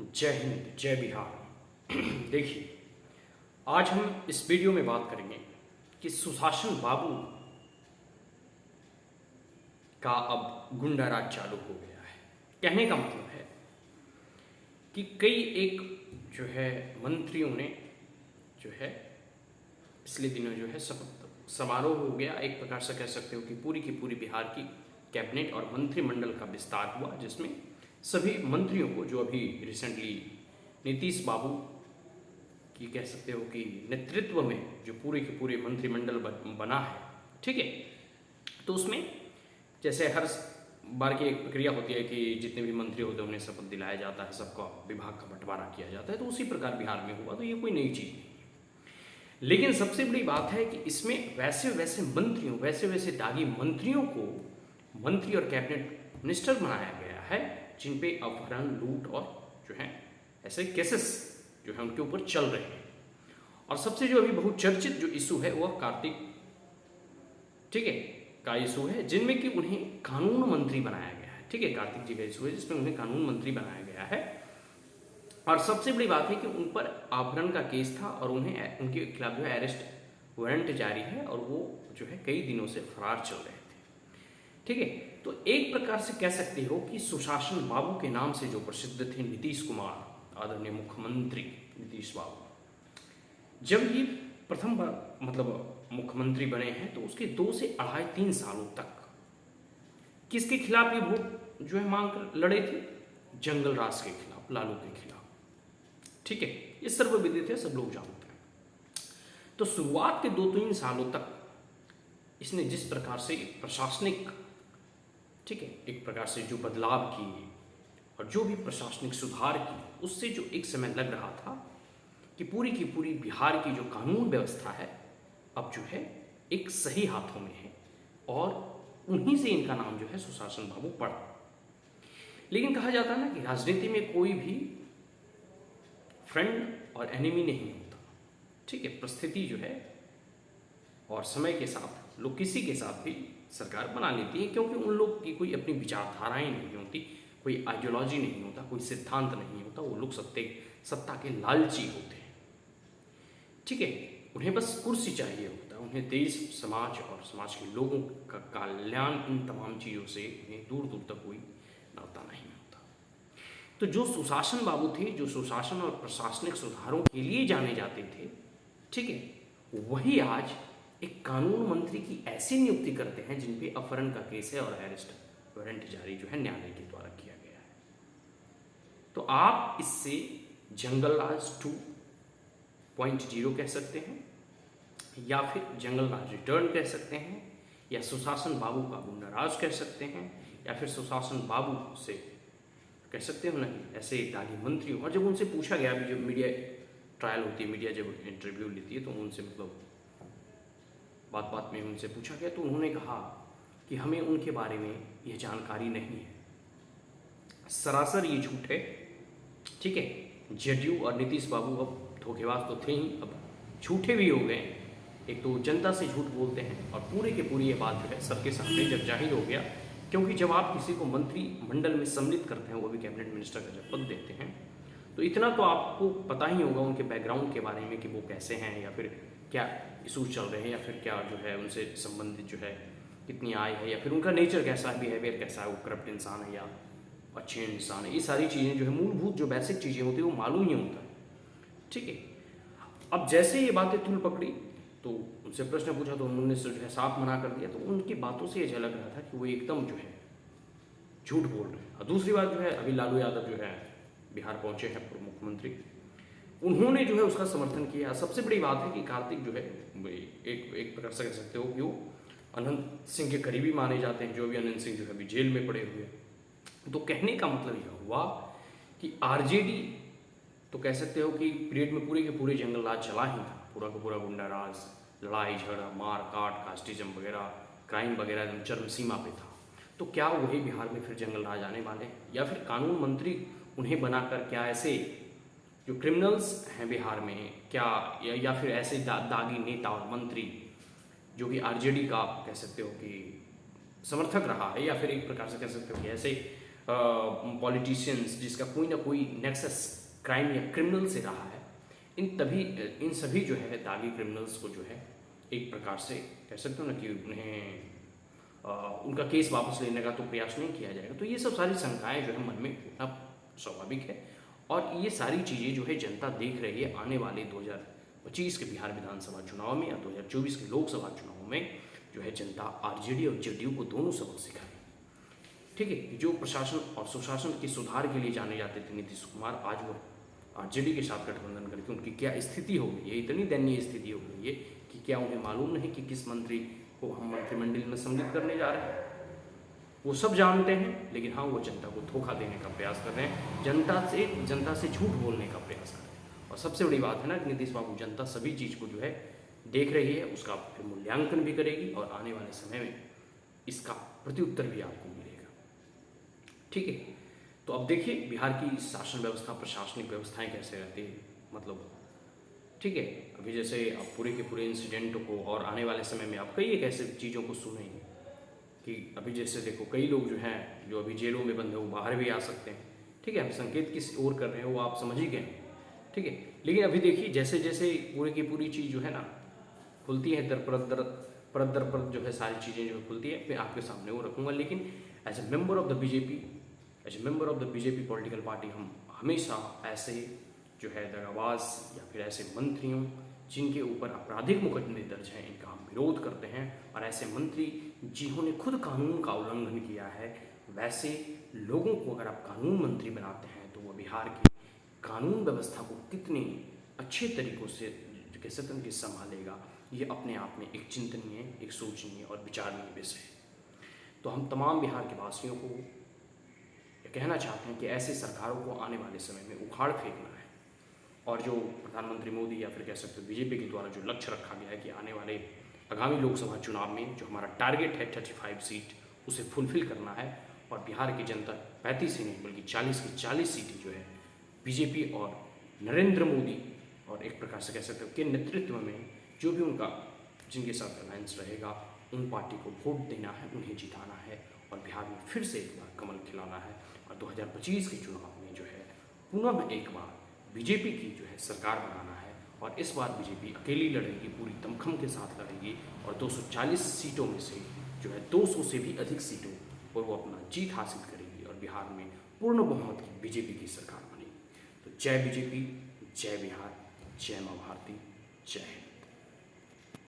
जय हिंद, जय बिहार। देखिए, आज हम इस वीडियो में बात करेंगे कि सुशासन बाबू का अब गुंडा राज चालू हो गया है। कहने का मतलब है कि कई एक जो है मंत्रियों ने जो है पिछले दिनों जो है शपथ समारोह हो गया। एक प्रकार से कह सकते हो कि पूरी की पूरी बिहार की कैबिनेट और मंत्रिमंडल का विस्तार हुआ, जिसमें सभी मंत्रियों को जो अभी रिसेंटली नीतीश बाबू की कह सकते हो कि नेतृत्व में जो पूरे के पूरे मंत्रिमंडल बना है, ठीक है। तो उसमें जैसे हर बार की एक प्रक्रिया होती है कि जितने भी मंत्री होते हैं उन्हें शपथ दिलाया जाता है, सबका विभाग का बंटवारा किया जाता है, तो उसी प्रकार बिहार में हुआ। तो ये कोई नई चीज़ नहीं। लेकिन सबसे बड़ी बात है कि इसमें वैसे वैसे मंत्रियों, वैसे वैसे दागी मंत्रियों को मंत्री और कैबिनेट मिनिस्टर बनाया गया है जिन पे अपहरण, लूट और जो है ऐसे केसेस जो है उनके ऊपर चल रहे हैं। और सबसे जो अभी बहुत चर्चित जो इशू है वह कार्तिक, ठीक है, का इशू है, जिनमें कि उन्हें कानून मंत्री बनाया गया है। ठीक है, कार्तिक जी का इशू है जिसमें उन्हें कानून मंत्री बनाया गया है। और सबसे बड़ी बात है कि उन पर अपहरण का केस था और उन्हें उनके खिलाफ जो है अरेस्ट वारंट जारी है और वो जो है कई दिनों से फरार चल रहे थे। ठीक है, तो एक प्रकार से कह सकते हो कि सुशासन बाबू के नाम से जो प्रसिद्ध थे नीतीश कुमार, आदरणीय मुख्यमंत्री नीतीश बाबू, जब ये प्रथम बार मतलब मुख्यमंत्री बने हैं तो उसके 2 से 2.5-3 सालों तक किसके खिलाफ ये वोट जो है मांग कर लड़े थे? जंगल राज के खिलाफ, लालू के खिलाफ। ठीक है, ये सर्वविदित है, सब लोग जानते हैं। तो शुरुआत के 2-3 सालों तक इसने जिस प्रकार से प्रशासनिक, ठीक है, एक प्रकार से जो बदलाव किए और जो भी प्रशासनिक सुधार किए, उससे जो एक समय लग रहा था कि पूरी की पूरी बिहार की जो कानून व्यवस्था है अब जो है एक सही हाथों में है और उन्हीं से इनका नाम जो है सुशासन बाबू पड़ा। लेकिन कहा जाता है ना कि राजनीति में कोई भी फ्रेंड और एनिमी नहीं होता। ठीक है, परिस्थिति जो है और समय के साथ लोग किसी के साथ भी सरकार बना लेती है, क्योंकि उन लोग की कोई अपनी विचारधाराएं नहीं होती, कोई आइडियोलॉजी नहीं होता, कोई सिद्धांत नहीं होता। वो लोग सत्ता के लालची होते हैं। ठीक है, उन्हें बस कुर्सी चाहिए होता है, उन्हें देश, समाज और समाज के लोगों का कल्याण, इन तमाम चीज़ों से उन्हें दूर दूर तक कोई नाता नहीं होता। तो जो सुशासन बाबू थे, जो सुशासन और प्रशासनिक सुधारों के लिए जाने जाते थे, ठीक है, वही आज एक कानून मंत्री की ऐसी नियुक्ति करते हैं जिन पे अपहरण का केस है और अरेस्ट वारंट जारी जो है न्यायालय के द्वारा किया गया है। तो आप इससे जंगल राज 2.0 कह सकते हैं, या फिर जंगल राज रिटर्न कह सकते हैं, या सुशासन बाबू का गुंडा राज कह सकते हैं, या फिर सुशासन बाबू से कह सकते हो ना कि ऐसे दागी मंत्री। और जब उनसे पूछा गया, अभी जब मीडिया ट्रायल होती है, मीडिया जब इंटरव्यू लेती है, तो उनसे मतलब बात बात में उनसे पूछा गया तो उन्होंने कहा कि हमें उनके बारे में यह जानकारी नहीं है, सरासर ये झूठ है। ठीक है, जदयू और नीतीश बाबू अब धोखेबाज तो थे ही, अब झूठे भी हो गए। एक तो जनता से झूठ बोलते हैं और पूरे के पूरी ये बात जो है सबके सामने जब जाहिर हो गया, क्योंकि जब आप किसी को मंत्रिमंडल में सम्मिलित करते हैं, वो भी कैबिनेट मिनिस्टर का जब पद देते हैं, तो इतना तो आपको पता ही होगा उनके बैकग्राउंड के बारे में कि वो कैसे हैं, या फिर क्या इशूज चल रहे हैं, या फिर क्या जो है उनसे संबंधित जो है कितनी आय है, या फिर उनका नेचर कैसा है, बिहेवियर कैसा है, वो करप्ट इंसान है या अच्छे इंसान है। ये सारी चीज़ें जो है मूलभूत जो बेसिक चीज़ें होती है वो मालूम ही होता है। ठीक है, अब जैसे ये बातें तूल पकड़ी तो उनसे प्रश्न पूछा तो उन्होंने जो है साफ मना कर दिया। तो उनकी बातों से ये झलक रहा था कि वो एकदम जो है झूठ बोल रहे हैं। और दूसरी बात जो है, अभी लालू यादव जो है बिहार पहुंचे हैं पूर्व मुख्यमंत्री, उन्होंने जो है उसका समर्थन किया। सबसे बड़ी बात है कि कार्तिक जो है एक प्रकार से कह सकते हो कि वो अनंत सिंह के करीबी माने जाते हैं, जो भी अनंत सिंह जो है अभी जेल में पड़े हुए हैं। तो कहने का मतलब यह हुआ कि आरजेडी तो कह सकते हो कि पीरियड में पूरे के पूरे जंगल राज चला ही था, पूरा का पूरा गुंडा राज, लड़ाई झगड़ा, मार काट, कास्टिज्म वगैरह, क्राइम वगैरह एकदम चरम सीमा पे था। तो क्या वही बिहार में फिर जंगल राज आने वाले हैं, या फिर कानून मंत्री उन्हें बनाकर क्या ऐसे जो क्रिमिनल्स हैं बिहार में क्या, या फिर ऐसे दागी नेता और मंत्री जो कि आरजेडी का कह सकते हो कि समर्थक रहा है, या फिर एक प्रकार से कह सकते हो कि ऐसे पॉलिटिशियंस जिसका कोई ना कोई नेक्सस क्राइम या क्रिमिनल से रहा है, इन सभी जो है दागी क्रिमिनल्स को जो है एक प्रकार से कह सकते हो ना कि उन्हें उनका केस वापस लेने का तो प्रयास नहीं किया जाएगा। तो ये सब सारी शंकाएं जो है मन में उठना स्वाभाविक है, और ये सारी चीज़ें जो है जनता देख रही है आने वाले 2025 के बिहार विधानसभा चुनाव में या 2024 के लोकसभा चुनाव में जो है जनता आरजेडी और जेडीयू को दोनों सबक सिखाएगी। ठीक है, जो प्रशासन और सुशासन के सुधार के लिए जाने जाते थे नीतीश कुमार, आज वो आरजेडी के साथ गठबंधन करके उनकी क्या स्थिति हो गई है, इतनी दयनीय स्थिति हो गई है कि क्या उन्हें मालूम नहीं कि किस मंत्री को हम मंत्रिमंडल में सम्मिलित करने जा रहे हैं। वो सब जानते हैं, लेकिन हाँ वो जनता को धोखा देने का प्रयास कर रहे हैं, जनता से झूठ बोलने का प्रयास कर रहे हैं। और सबसे बड़ी बात है ना कि नीतीश बाबू, जनता सभी चीज़ को जो है देख रही है, उसका फिर मूल्यांकन भी करेगी और आने वाले समय में इसका प्रत्युत्तर भी आपको मिलेगा। ठीक है, तो अब देखिए बिहार की शासन व्यवस्था, प्रशासनिक व्यवस्थाएं कैसे रहती है, मतलब ठीक है, अभी जैसे आप पूरे के पूरे इंसिडेंट को और आने वाले समय में आप कई एक ऐसे चीज़ों को सुनेंगे कि अभी जैसे देखो कई लोग जो हैं जो अभी जेलों में बंद है वो बाहर भी आ सकते हैं। ठीक है, हम संकेत किस ओर कर रहे हैं वो आप समझ ही गए। ठीक है, लेकिन अभी देखिए जैसे जैसे पूरे की पूरी चीज़ जो है ना खुलती है, परत दर परत जो है सारी चीज़ें जो खुलती है, मैं आपके सामने वो रखूँगा। लेकिन as a member of the BJP political party हम हमेशा ऐसे जो है दगाबाज या फिर ऐसे मंत्रियों जिनके ऊपर आपराधिक मुकदमे दर्ज हैं, इनका हम विरोध करते हैं। और ऐसे मंत्री जिन्होंने खुद कानून का उल्लंघन किया है, वैसे लोगों को अगर आप कानून मंत्री बनाते हैं तो वो बिहार की कानून व्यवस्था को कितने अच्छे तरीक़ों से कह सकते हैं कि संभालेगा, ये अपने आप में एक चिंतनीय, एक सोचनीय और विचारणीय विषय है। तो हम तमाम बिहार के वासियों को कहना चाहते हैं कि ऐसे सरकारों को आने वाले समय में उखाड़ फेंकना है, और जो प्रधानमंत्री मोदी या फिर कह सकते हो बीजेपी के द्वारा जो लक्ष्य रखा गया है कि आने वाले आगामी लोकसभा चुनाव में जो हमारा टारगेट है 35 सीट, उसे फुलफिल करना है। और बिहार की जनता 35 ही नहीं बल्कि 40 की 40 सीटें जो है बीजेपी और नरेंद्र मोदी और एक प्रकार से कह सकते हो के नेतृत्व में जो भी उनका जिनके साथ अलायंस रहेगा, उन पार्टी को वोट देना है, उन्हें जिताना है और बिहार में फिर से एक बार कमल खिलाना है। और 2025 के चुनाव में जो है पुनः एक बार बीजेपी की जो है सरकार बनाना है, और इस बार बीजेपी अकेली लड़ेगी, पूरी दमखम के साथ लड़ेगी और 240 सीटों में से जो है 200 से भी अधिक सीटों पर वो अपना जीत हासिल करेगी और बिहार में पूर्ण बहुमत की बीजेपी की सरकार बनेगी। तो जय बीजेपी, जय बिहार, जय माँ भारती, जय हिंद।